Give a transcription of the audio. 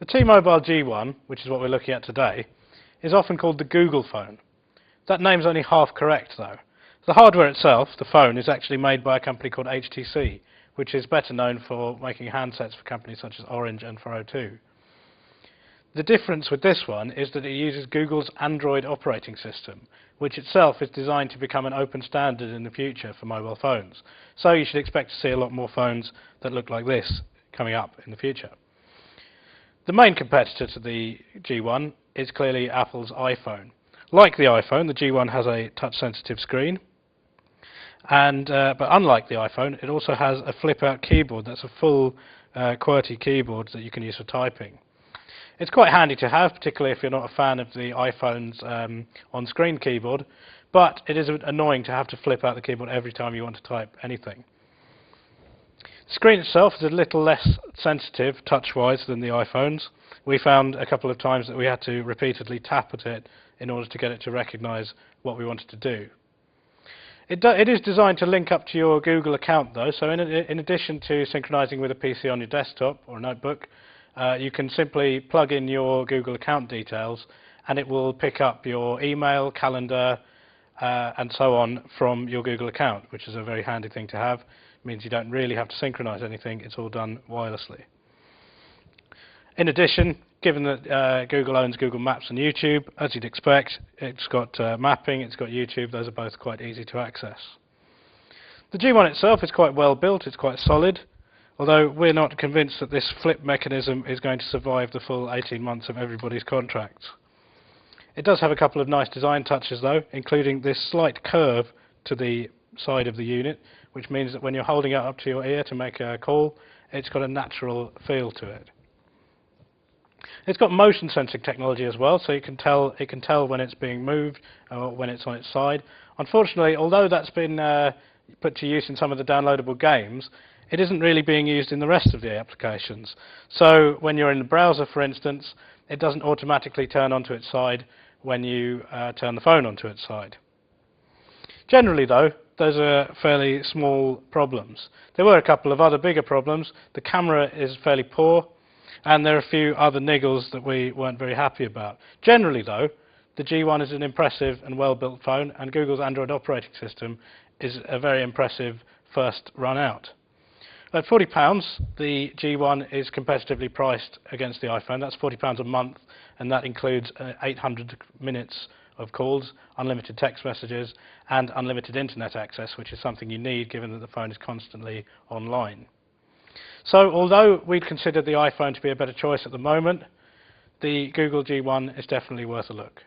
The T-Mobile G1, which is what we're looking at today, is often called the Google phone. That name's only half correct though. The hardware itself, the phone, is actually made by a company called HTC, which is better known for making handsets for companies such as Orange and for O2. The difference with this one is that it uses Google's Android operating system, which itself is designed to become an open standard in the future for mobile phones. So you should expect to see a lot more phones that look like this coming up in the future. The main competitor to the G1 is clearly Apple's iPhone. Like the iPhone, the G1 has a touch-sensitive screen, but unlike the iPhone, it also has a flip-out keyboard. That's a full QWERTY keyboard that you can use for typing. It's quite handy to have, particularly if you're not a fan of the iPhone's on-screen keyboard, but it is annoying to have to flip out the keyboard every time you want to type anything. The screen itself is a little less sensitive touch-wise than the iPhone's. We found a couple of times that we had to repeatedly tap at it in order to get it to recognize what we wanted to do. It is designed to link up to your Google account though, so in addition to synchronizing with a PC on your desktop or notebook, you can simply plug in your Google account details and it will pick up your email, calendar, and so on from your Google account, which is a very handy thing to have. It means you don't really have to synchronize anything, it's all done wirelessly. In addition, given that Google owns Google Maps and YouTube, as you'd expect, it's got mapping, it's got YouTube, those are both quite easy to access. The G1 itself is quite well built, it's quite solid, although we're not convinced that this flip mechanism is going to survive the full 18 months of everybody's contracts. It does have a couple of nice design touches though, including this slight curve to the side of the unit, which means that when you're holding it up to your ear to make a call, it's got a natural feel to it. It's got motion sensing technology as well, so it can tell when it's being moved or when it's on its side. Unfortunately, although that's been put to use in some of the downloadable games, it isn't really being used in the rest of the applications. So when you're in the browser, for instance, it doesn't automatically turn onto its side when you turn the phone onto its side. Generally though, those are fairly small problems. There were a couple of other bigger problems. The camera is fairly poor, and there are a few other niggles that we weren't very happy about. Generally though, the G1 is an impressive and well-built phone, and Google's Android operating system is a very impressive first run out. At £40, the G1 is competitively priced against the iPhone. That's £40 a month, and that includes 800 minutes of calls, unlimited text messages, and unlimited internet access, which is something you need given that the phone is constantly online. So although we'd consider the iPhone to be a better choice at the moment, the Google G1 is definitely worth a look.